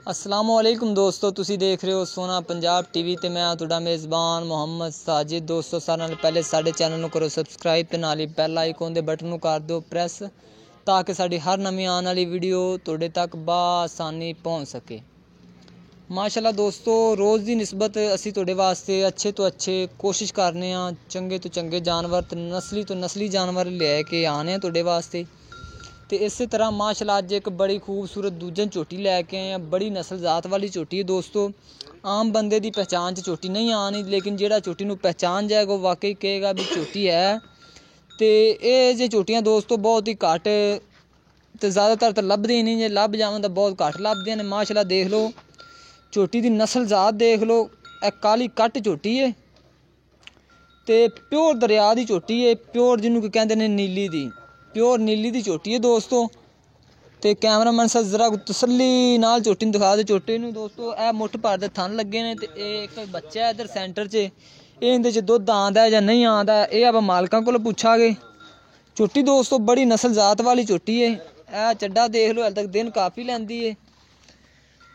अस्सलामुअलैकुम दोस्तों, तुसी देख रहे हो सोना पंजाब टीवी ते मैं तुहाडा मेज़बान मोहम्मद साजिद। दोस्तों सारे नाल पहले साडे चैनल नूं करो सबसक्राइब ते नाल ही बैल आइकन दे बटन नूं कर दो प्रेस ताकि साडी हर नवीं आने वाली वीडियो तुहाडे तक बासानी पहुंच सके। माशाअल्लाह दोस्तों, रोज़ की निस्बत असी तुहाडे वास्ते अच्छे तो अच्छे कोशिश करने आ, चंगे तो चंगे जानवर ते नस्ली तो नस्ली जानवर लैके आने तुहाडे वास्ते। तो इस तरह माशाअल्लाह अज एक बड़ी खूबसूरत दूजन झोटी लैके आए हैं। बड़ी नस्ल जात वाली झोटी है दोस्तों। आम बंदे की पहचान च झोटी नहीं आनी, लेकिन जेड़ा झोटी नूं पहचान जाएगा वो वाकई कहेगा भी झोटी है। तो ये जो झोटियाँ दोस्तों बहुत ही घट तो ज़्यादातर तो लभदियां नहीं, जे लभ जावन तो बहुत घट लभदियां ने। माशाअल्लाह देख लो झोटी की नस्ल जात देख लो, एक काली कट झोटी है तो प्योर दरिया की झोटी है, प्योर जिन्होंने कहते हैं नीली दी, प्योर नीली दी झोटी है दोस्तों। तो कैमरामैन साहब जरा तसल्ली नाल झोटी नूं दिखा दे। झोटी नूं दोस्तों ए मुठ भर दे थन लगे ने, तो एक बच्चा है इधर सेंटर च, ये इंदे च दुध आंदा है या नहीं आंदा ये आप मालकां कोल पुछांगे। झोटी दोस्तों बड़ी नस्ल जात वाली झोटी है। ए चड्डा देख लो, हल तक दिन काफ़ी लैंदी है।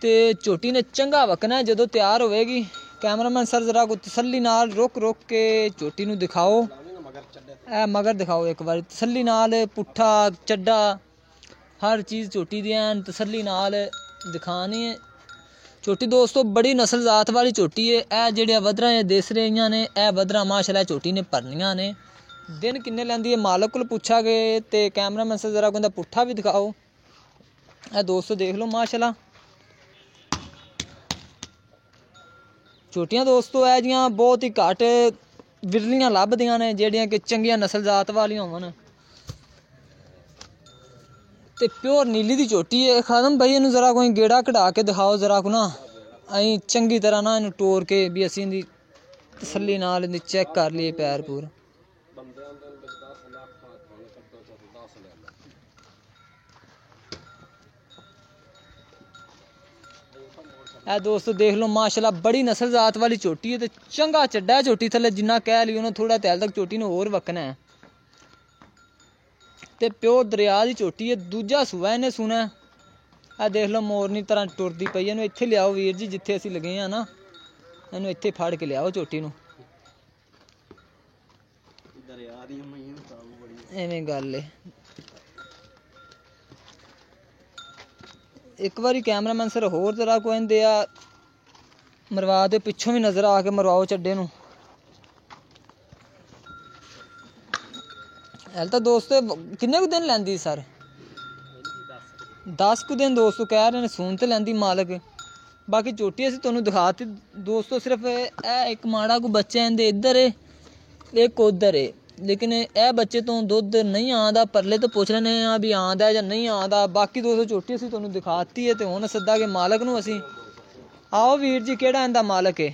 तो झोटी ने चंगा वकना है जदों तैयार होएगी। कैमरामैन सर जरा को तसल्ली नाल रुक रुक के झोटी नूं दिखाओ, ए मगर दिखाओ एक बार तसल्ली नाल, पुट्ठा चड्डा हर चीज़ झोटी दी ऐन तसल्ली नाल दिखानी है। झोटी दोस्तों बड़ी नस्ल जात वाली झोटी है। ए जेहड़ियां वधरां दिस रहियां ने, ए वधरां माशाअल्लाह झोटी ने भरनियां ने। दिन किन्ने लैंदी है मालक कोल पुछा गए। तो कैमरामैन से जरा कहंदा पुट्ठा भी दिखाओ। ए दोस्तों देख लो माशाअल्लाह झोटियां दोस्तों ए जियां बहुत ही घट विरलियां लभदियां ने, जेहड़ियां कि चंगियां नस्ल जात वालियां होवन। ते प्योर नीली दी झोटी है। खादम भाई इनू जरा कोई गेड़ा कढ़ा के दिखाओ जरा को ना, अं चंगी तरह ना इनू टोर के भी असी इंदी तसल्ली नाल इंदी चेक कर लिए पैर पूर। ए दोस्तों देख लो माशाअल्लाह बड़ी नस्ल जात वाली झोटी है। तो चंगा चड्डा है झोटी थले, जिन्ना कह लियो ना थोड़ा तैल तक झोटी ने होर वकना है। तो प्योर दरिया की झोटी है, दूजा सूआ इन्हें सुना है। आ देख लो मोरनी तरह टुरदी पई है। इत्थे लियाओ वीर जी, जिथे असी लगे हैं ना, इन्हू इत्थे फड़ के लियाओ झोटी नूं। एवें गल है। एक बारी कैमरामैन सर होर जरा को इंदे आ मरवा दे, पिछों भी नज़र आके मरवाओ चड्डे नूं। हल तो दोस्तों किन्ने कु दिन लैंदी सर? 10 कु दिन दोस्तों कह रहे हैं सून तो लैंदी मालक। बाकी झोटी असीं तुहानूं दिखाती दोस्तों, सिर्फ एक माड़ा को बच्चा इंदे इधर है एक उधर है, लेकिन यह बच्चे तो दुध नहीं आंदा। परले तो पुछ लेने भी आंदा या नहीं आंदा। बाकी दोस्तों झोटी असीं तुहानूं दिखाती है। तो हुण सद्दा के मालक नूं असीं। आओ वीर जी, केड़ा इंदा मालक है?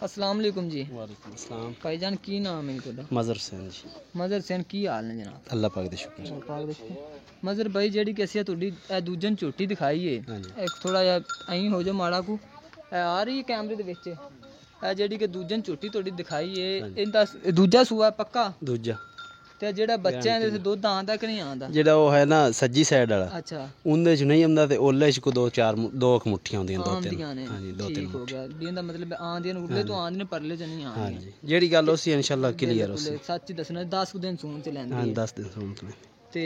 अस्सलाम वालेकुम जी। वालेकुम अस्सलाम। भाईजान की नाम है तुहाडा? मज़र हुसैन जी। मज़र हुसैन, की हाल ने जनाब? अल्लाह पाक दे शुक्र। मज़र भाई जेहड़ी कि असीं तुहाडी दूजन झोटी दिखाई है, एक थोड़ा जिहा अं हो जाओ माड़ा को, आ रही है कैमरे दे विच। जेहड़ी कि दूजन झोटी तुहाडी दिखाई है, इनदा दूजा सूआ पक्का? दूजा। ते जेहड़ा बच्चा है इहदे दुध आंदा कि नहीं आंदा? जेहड़ा वो है ना सज्जी साइड वाला, अच्छा उनदे च नहीं आंदा, ते ओले च को दो मुठ्ठियां होंदियां, दो तीन। हां जी, दो तीन हो गया। बीन दा मतलब आंदियां ने उरले तो आंदियां ने, परले च नहीं आंदियां। हां जी, जेहड़ी गल उसी इंशाल्लाह क्लियर उसी सच दसना। 10 दिन सून च लैंदी है। हां 10 दिन सून च। ते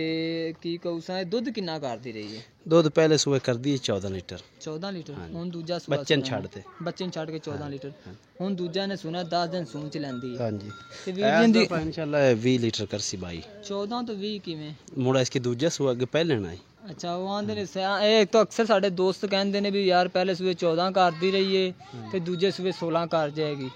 की कहू सा दुध किन्ना करदी रही है? दुध पहले सुबह कर दी 14 लीटर। 14 लीटर। हुन दूजा सुबह बच्चे ने छड़ दे, बच्चे ने छड़ के 14 लीटर। हुन दूजा ने सुना 10 दिन सून च लैंदी है। हां जी, ते वीर जी दी इंशाल्लाह 20 लीटर करसी बाई। 14 तो 20 किवें मुड़ा इसके दूजा सुबह के पहले ना। अच्छा वो आंदे ने एक तो अक्सर साडे दोस्त कहंदे ने भी यार पहले सुबह 14 करदी रही है ते दूजे सुबह 16 कर जाएगी।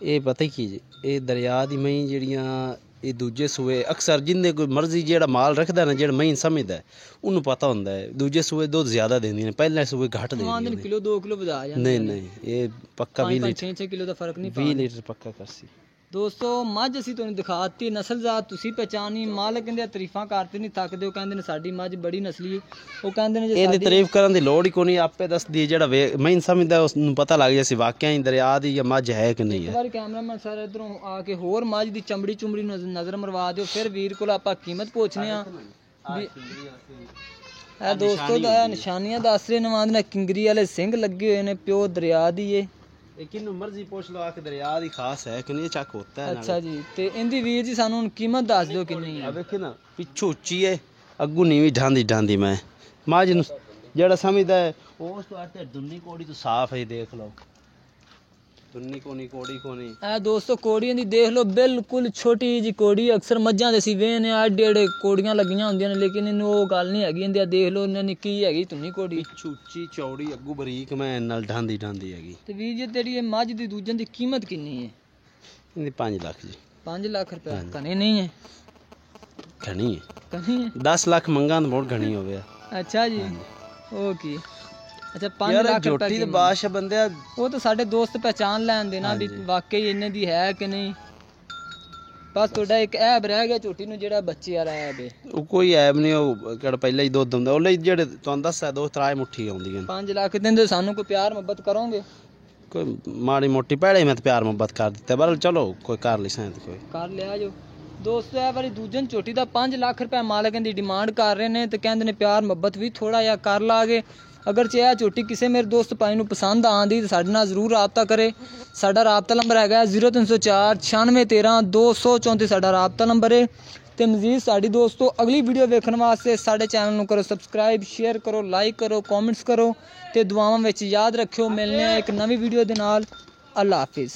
ये पता ही की जी, ये दरिया दी मई जेहड़ियां ये दूजे सूए अक्सर जिंदे कोई मर्जी जेड़ा माल रखदा ना, जेड़ा मई समझदा है उन्होंने पता होंदा है दूजे सूए दुध ज्यादा देंदी ने, पहले सूए घट देंदी ने। किलो 2 किलो वधा जांदे। नहीं नहीं, ये पक्का 20 लीटर 6 किलो दा फर्क नहीं। 20 लीटर पक्का करसी। दोस्तों मझ असीं तुहानूं दिखाती, नस्ल जात तुसीं पहचानी। मालक इंदियां तारीफां करते नहीं थकदे। वो कहंदे ने साडी मझ बड़ी नस्ली है। वो कहंदे ने इहदी तारीफ करन दी लोड़ ही कोई नहीं, आपे दसदी है। जेड़ा मई समझदा उसनूं पता लग जासी वाकई ही दरिया दी या मझ है कि नहीं है। एक बार कैमरामैन सर इधरों आके होर मझ दी चमड़ी चुमड़ी नज़र मरवा दिओ, फिर वीर कोल आपां कीमत पुछने आ। ਇਹ ਦੋਸਤੋ ਦਾ ਨਿਸ਼ਾਨੀਆਂ ਦੱਸ ਰਹੇ ਨਵਾਂ ਦੇ ਕਿੰਗਰੀ ਵਾਲੇ ਸਿੰਘ ਲੱਗੇ ਹੋਏ ਨੇ ਪਿਓ ਦਰਿਆ ਦੀ ਏ ਕਿਨੂੰ ਮਰਜ਼ੀ ਪੁੱਛ ਲਓ ਆਖ ਦਰਿਆ ਦੀ ਖਾਸ ਹੈ ਕਿ ਨਹੀਂ ਚੱਕ ਹੁੰਦਾ ਹੈ ਅੱਛਾ ਜੀ ਤੇ ਇਹਦੀ ਵੀਰ ਜੀ ਸਾਨੂੰ ਹੁਣ ਕੀਮਤ ਦੱਸ ਦਿਓ ਕਿੰਨੀ ਹੈ ਆ ਵੇਖੇ ਨਾ ਪਿੱਛੋਂ ਉੱਚੀ ਹੈ ਅੱਗੂ ਨੀਵੀਂ ਢਾਂਦੀ ਮੈਂ ਮੱਝ ਨੂੰ ਜਿਹੜਾ ਸਮਝਦਾ ਹੈ ਉਸ ਤੋਂ ਆਤੇ ਦੁੰਨੀ ਕੋੜੀ ਤੋਂ ਸਾਫ਼ ਹੈ ਦੇਖ ਲਓ ਦੁੰਨੀ ਕੋਣੀ ਕੋੜੀ ਕੋਣੀ ਇਹ ਦੋਸਤੋ ਕੋੜੀਆਂ ਦੀ ਦੇਖ ਲਓ ਬਿਲਕੁਲ ਛੋਟੀ ਜੀ ਕੋੜੀ ਅਕਸਰ ਮੱਝਾਂ ਦੇ ਸੀ ਵੇਨੇ ਆਡੇ ਕੋੜੀਆਂ ਲੱਗੀਆਂ ਹੁੰਦੀਆਂ ਨੇ ਲੇਕਿਨ ਇਹਨੂੰ ਉਹ ਗੱਲ ਨਹੀਂ ਹੈਗੀ ਇਹਦੇ ਦੇਖ ਲਓ ਇਹਨਾਂ ਨਿੱਕੀ ਹੈਗੀ ਤੁੰਨੀ ਕੋੜੀ ਪਿੱਛੋਂ ਉੱਚੀ ਚੌੜੀ ਅੱਗੂ ਬਰੀਕ ਮੈਂ ਨਾਲ ਢਾਂਦੀ ਹੈਗੀ ਤੇ ਵੀਰ ਜੀ ਤੇਰੀ ਇਹ ਮੱਝ ਦੀ ਦੂਜਨ ਦੀ ਕੀਮਤ ਕਿੰਨੀ ਹੈ ਇਹਦੀ 5 ਲੱਖ ਜੀ 5 ਲੱਖ ਰੁਪਏ ਕਨੇ ਨਹੀਂ ਹੈ ਘਣੀ ਹੈ ਕਨੀ ਹੈ 10 ਲੱਖ ਮੰਗਾਂ ਤਾਂ ਬਹੁਤ ਘਣੀ ਹੋਵੇ ਅੱਛਾ ਜੀ ਉਹ ਕੀ ਅੱਛਾ 5 ਯਾਰ ਲੱਖ ਰੁਪਏ ਝੋਟੀ ਦੇ ਬਾਦਸ਼ਾਹ ਬੰਦਿਆ ਉਹ ਤਾਂ ਸਾਡੇ ਦੋਸਤ ਪਹਿਚਾਨ ਲੈਣ ਦੇ ਨਾ ਵੀ ਵਾਕਈ ਇਹਨੇ ਦੀ ਹੈ ਕਿ ਨਹੀਂ ਬਸ ਤੁਹਾਡਾ ਇੱਕ ਐਬ ਰਹਿ ਗਿਆ ਝੋਟੀ ਨੂੰ ਜਿਹੜਾ ਬੱਚੇ ਵਾਲਾ ਐਬ ਹੈ ਉਹ ਕੋਈ ਐਬ ਨਹੀਂ ਉਹ ਕਿਹੜਾ ਪਹਿਲਾਂ ਹੀ ਦੁੱਧ ਹੁੰਦਾ ਉਹ ਲਈ ਜਿਹੜੇ ਤੁਹਾਨੂੰ ਦੱਸਿਆ ਦੋ ਤਰਾਏ ਮੁੱਠੀ ਆਉਂਦੀਆਂ 5 ਲੱਖ ਦਿੰਦੇ ਸਾਨੂੰ ਕੋਈ ਪਿਆਰ ਮੁਹੱਬਤ ਕਰੋਗੇ ਕੋਈ ਮਾੜੀ ਮੋਟੀ ਪਹਿਲੇ ਮੈਂ ਤਾਂ ਪਿਆਰ ਮੁਹੱਬਤ ਕਰ ਦਿੱਤਾ ਪਰ ਚਲੋ ਕੋਈ ਕਰ ਲਈ ਸਾਂ ਕੋਈ ਕਰ ਲਿਆ ਜੋ ਦੋਸਤੋ ਇਹ ਵਾਰੀ ਦੂਜਨ ਝੋਟੀ ਦਾ 5 ਲੱਖ ਰੁਪਏ ਮਾਲਕ ਦੀ ਡਿਮਾਂਡ ਕਰ ਰਹੇ ਨੇ ਤੇ ਕਹਿੰਦੇ ਨੇ ਪਿਆਰ ਮੁਹੱਬਤ ਵੀ ਥੋੜਾ ਜਿਹਾ ਕਰ ਲਾਗੇ ਅਗਰ ਇਹ ਝੋਟੀ ਕਿਸੇ ਮੇਰੇ ਦੋਸਤ ਭਾਈ ਨੂੰ ਪਸੰਦ ਆਂਦੀ ਤਾਂ ਸਾਡੇ ਨਾਲ ਜ਼ਰੂਰ ਰਾਬਤਾ ਕਰੇ ਸਾਡਾ ਰਾਬਤਾ ਨੰਬਰ ਹੈਗਾ 0304 9613 234 ਸਾਡਾ ਰਾਬਤਾ ਨੰਬਰ ਹੈ ਤੇ ਮਜ਼ੀਦ ਸਾਡੀ ਦੋਸਤੋ ਅਗਲੀ ਵੀਡੀਓ ਵੇਖਣ ਵਾਸਤੇ ਸਾਡੇ ਚੈਨਲ ਨੂੰ ਕਰੋ ਸਬਸਕ੍ਰਾਈਬ ਸ਼ੇਅਰ ਕਰੋ ਲਾਈਕ ਕਰੋ ਕਮੈਂਟਸ ਕਰੋ ਤੇ ਦੁਆਵਾਂ ਵਿੱਚ ਯਾਦ ਰੱਖਿਓ ਮਿਲਨੇ ਆ ਇੱਕ ਨਵੀਂ ਵੀਡੀਓ ਦੇ ਨਾਲ ਅੱਲਾ ਹਾਫਿਜ਼।